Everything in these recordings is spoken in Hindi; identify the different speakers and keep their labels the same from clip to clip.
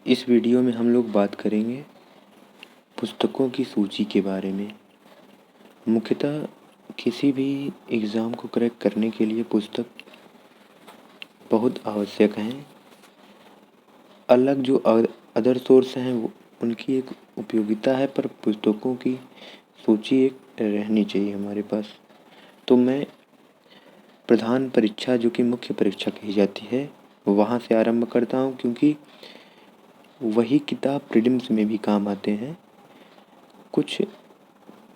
Speaker 1: इस वीडियो में हम लोग बात करेंगे पुस्तकों की सूची के बारे में। मुख्यतः किसी भी एग्ज़ाम को क्रैक करने के लिए पुस्तक बहुत आवश्यक हैं। अलग जो अदर सोर्स हैं वो उनकी एक उपयोगिता है, पर पुस्तकों की सूची एक रहनी चाहिए हमारे पास। तो मैं प्रधान परीक्षा, जो कि मुख्य परीक्षा कही जाती है, वहाँ से आरंभ करता हूँ, क्योंकि वही किताब प्रीलिम्स में भी काम आते हैं। कुछ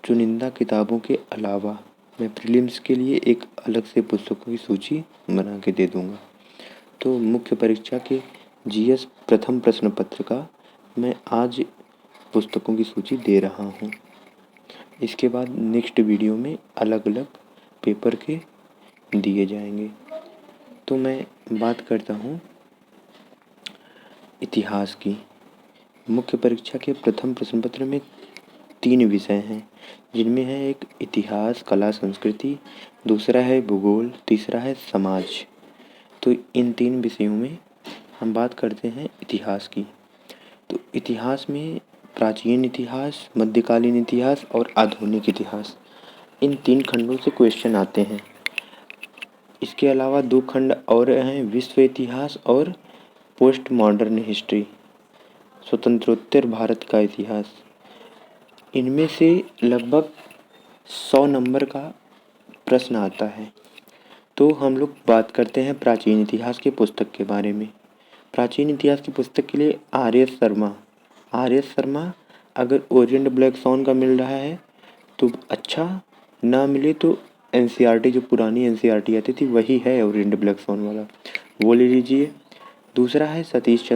Speaker 1: चुनिंदा किताबों के अलावा मैं प्रीलिम्स के लिए एक अलग से पुस्तकों की सूची बना के दे दूँगा। तो मुख्य परीक्षा के जीएस प्रथम प्रश्न पत्र का मैं आज पुस्तकों की सूची दे रहा हूँ। इसके बाद नेक्स्ट वीडियो में अलग अलग पेपर के दिए जाएंगे। तो मैं बात करता हूँ इतिहास की। मुख्य परीक्षा के प्रथम प्रश्न पत्र में 3 विषय हैं, जिनमें है एक इतिहास, कला, संस्कृति, दूसरा है भूगोल, तीसरा है समाज। तो इन 3 विषयों में हम बात करते हैं इतिहास की। तो इतिहास में प्राचीन इतिहास, मध्यकालीन इतिहास और आधुनिक इतिहास, इन 3 खंडों से क्वेश्चन आते हैं। इसके अलावा 2 खंड और हैं, विश्व इतिहास और पोस्ट मॉडर्न हिस्ट्री, स्वतंत्रोत्तर भारत का इतिहास। इनमें से लगभग 100 नंबर का प्रश्न आता है। तो हम लोग बात करते हैं प्राचीन इतिहास के पुस्तक के बारे में। प्राचीन इतिहास की पुस्तक के लिए आर एस शर्मा अगर ओरिएंट ब्लैक सॉन का मिल रहा है तो अच्छा, ना मिले तो एनसीईआरटी, जो पुरानी एनसीईआरटी आती थी वही है ओरिएंट ब्लैक सॉन वाला, वो ले लीजिए। दूसरा है सतीश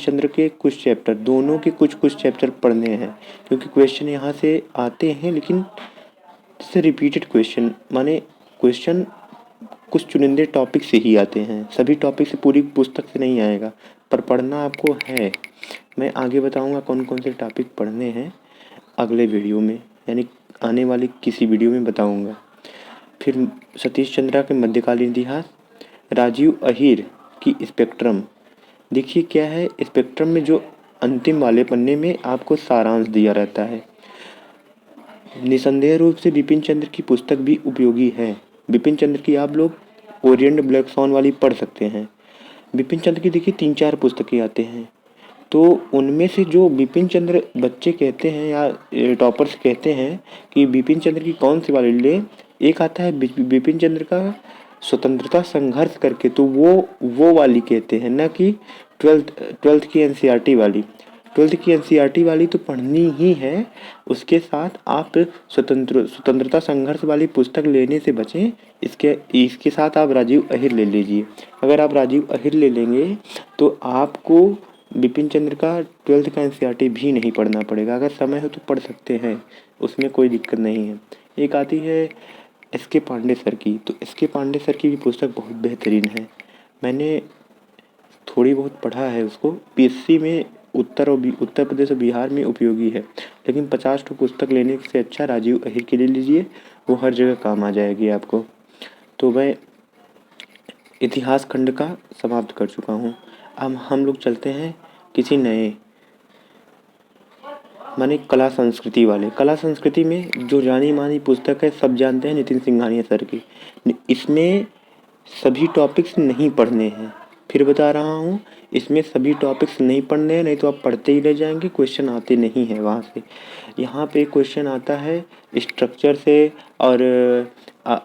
Speaker 1: चंद्र के कुछ चैप्टर, दोनों के कुछ चैप्टर पढ़ने हैं, क्योंकि क्वेश्चन यहाँ से आते हैं, लेकिन इससे रिपीटेड क्वेश्चन, माने क्वेश्चन कुछ चुनिंदे टॉपिक से ही आते हैं, सभी टॉपिक से पूरी पुस्तक से नहीं आएगा, पर पढ़ना आपको है। मैं आगे बताऊंगा कौन कौन से टॉपिक पढ़ने हैं अगले वीडियो में, यानी आने वाली किसी वीडियो में बताऊंगा। फिर सतीश चंद्रा के मध्यकालीन इतिहास, राजीव अहीर की स्पेक्ट्रम। देखिए क्या है, स्पेक्ट्रम में जो अंतिम वाले पन्ने में आपको सारांश दिया रहता है। निसंदेह रूप से बिपिन चंद्र की पुस्तक भी उपयोगी है। बिपिन चंद्र की आप लोग ओरिएंट ब्लैक सॉन वाली पढ़ सकते हैं। बिपिन चंद्र की देखिए 3-4 पुस्तकें आते हैं, तो उनमें से जो बिपिन चंद्र बच्चे कहते हैं या टॉपर्स कहते हैं कि बिपिन चंद्र की कौन सी वाली ले, एक आता है बिपिन चंद्र का स्वतंत्रता संघर्ष करके, तो वो वाली कहते हैं, ना कि ट्वेल्थ की एनसीईआरटी वाली। ट्वेल्थ की एनसीईआरटी वाली तो पढ़नी ही है, उसके साथ आप स्वतंत्रता संघर्ष वाली पुस्तक लेने से बचें। इसके साथ आप राजीव अहीर ले लीजिए। अगर आप राजीव अहीर ले लेंगे तो आपको बिपिन चंद्र का 12th का एनसीईआरटी भी नहीं पढ़ना पड़ेगा। अगर समय हो तो पढ़ सकते हैं, उसमें कोई दिक्कत नहीं है। एक आती है एस के पांडे सर की, तो एस के पांडे सर की भी पुस्तक बहुत बेहतरीन है। मैंने थोड़ी बहुत पढ़ा है उसको। पीएससी में उत्तर प्रदेश और बिहार में उपयोगी है, लेकिन 50 ठो पुस्तक लेने से अच्छा राजीव अहीर के ले लीजिए, वो हर जगह काम आ जाएगी आपको। तो मैं इतिहास खंड का समाप्त कर चुका हूँ। अब हम लोग चलते हैं किसी नए, माने कला संस्कृति वाले। कला संस्कृति में जो जानी मानी पुस्तक है, सब जानते हैं, नितिन सिंघानिया सर की। इसमें सभी टॉपिक्स नहीं पढ़ने हैं, फिर बता रहा हूँ, इसमें सभी टॉपिक्स नहीं पढ़ने हैं, नहीं तो आप पढ़ते ही रह जाएंगे, क्वेश्चन आते नहीं हैं वहाँ से। यहाँ पे क्वेश्चन आता है स्ट्रक्चर से, और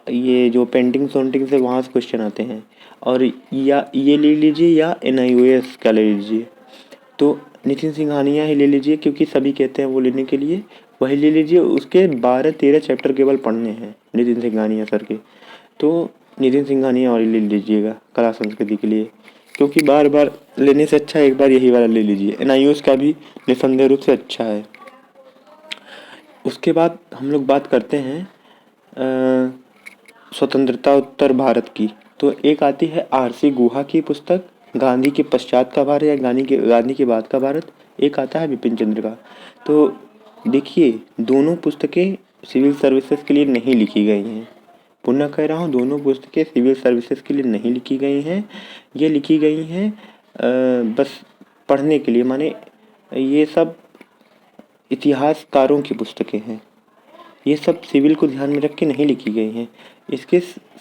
Speaker 1: ये जो पेंटिंग सोंटिंग से वहाँ से क्वेश्चन आते हैं। और या ये ले लीजिए या NIOS का ले लीजिए, तो नितिन सिंघानिया ही ले लीजिए, क्योंकि सभी कहते हैं वो लेने के लिए, वही ले लीजिए। उसके 12-13 चैप्टर केवल पढ़ने हैं नितिन सिंघानिया सर के, तो नितिन सिंघानिया वाली ले लीजिएगा कला संस्कृति के लिए, क्योंकि बार बार लेने से अच्छा एक बार यही वाला ले लीजिए। NIOS का भी निसंदेह रूप से अच्छा है। उसके बाद हम लोग बात करते हैं स्वतंत्रता उत्तर भारत की। तो एक आती है RC गुहा की पुस्तक, गांधी के पश्चात का भारत या गांधी के बाद का भारत। एक आता है बिपिन चंद्र का। तो देखिए, दोनों पुस्तकें सिविल सर्विसेज के लिए नहीं लिखी गई हैं। पुनः कह रहा हूँ, दोनों पुस्तकें सिविल सर्विसेज के लिए नहीं लिखी गई हैं। ये लिखी गई हैं बस पढ़ने के लिए, माने ये सब इतिहासकारों की पुस्तकें हैं। ये सब सिविल को ध्यान में रख के नहीं लिखी गई हैं। इसके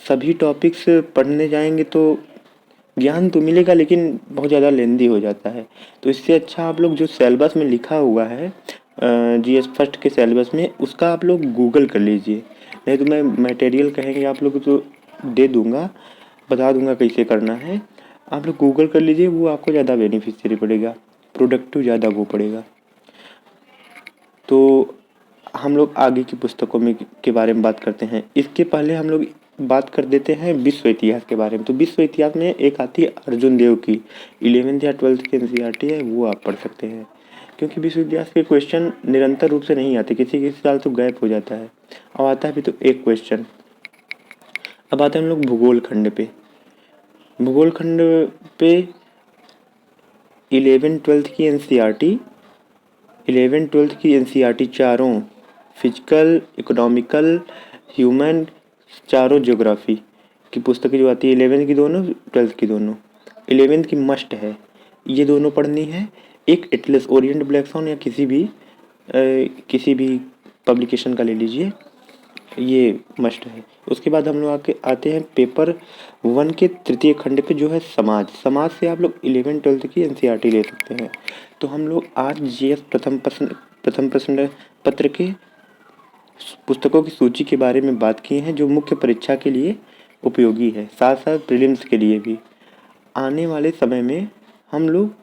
Speaker 1: सभी टॉपिक्स पढ़ने जाएंगे तो ज्ञान तो मिलेगा, लेकिन बहुत ज़्यादा लेंदी हो जाता है। तो इससे अच्छा आप लोग जो सिलेबस में लिखा हुआ है जीएस फर्स्ट के सिलेबस में, उसका आप लोग गूगल कर लीजिए। नहीं तो मैं मटेरियल कहेंगे आप लोग तो दे दूँगा, बता दूँगा कैसे करना है। आप लोग गूगल कर लीजिए, वो आपको ज़्यादा बेनिफिशियरी पड़ेगा, प्रोडक्टिव ज़्यादा वो पड़ेगा। तो हम लोग आगे की पुस्तकों में के बारे में बात करते हैं। इसके पहले हम लोग बात कर देते हैं विश्व इतिहास के बारे में। तो विश्व इतिहास में एक आती है अर्जुन देव की, 11th या 12th की एनसीईआरटी है, वो आप पढ़ सकते हैं। क्योंकि विश्व इतिहास के क्वेश्चन निरंतर रूप से नहीं आते, किसी किसी साल तो गैप हो जाता है, अब आता है भी तो एक क्वेश्चन। अब आते हैं हम लोग भूगोल खंड पे। भूगोल खंड पे 11th-12th की एनसीईआरटी 11th-12th की एनसीईआरटी चारों, फिजिकल, इकोनॉमिकल, ह्यूमन, चारों ज्योग्राफी की पुस्तकें जो आती है 11th की दोनों, 12th की दोनों। 11th की मस्ट है, ये दोनों पढ़नी है। एक एटलस ओरिएंट ब्लैक सॉन या किसी भी पब्लिकेशन का ले लीजिए, ये मस्ट है। उसके बाद हम लोग आते हैं पेपर 1 के तृतीय खंड पे, जो है समाज। समाज से आप लोग 11th-12th की एनसीईआरटी ले सकते हैं। तो हम लोग आज जीएस प्रथम प्रश्न पत्र के पुस्तकों की सूची के बारे में बात किए हैं, जो मुख्य परीक्षा के लिए उपयोगी है, साथ साथ प्रीलिम्स के लिए भी। आने वाले समय में हम लोग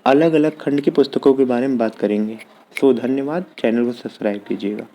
Speaker 1: अलग अलग खंड की पुस्तकों के बारे में बात करेंगे। तो धन्यवाद, चैनल को सब्सक्राइब कीजिएगा।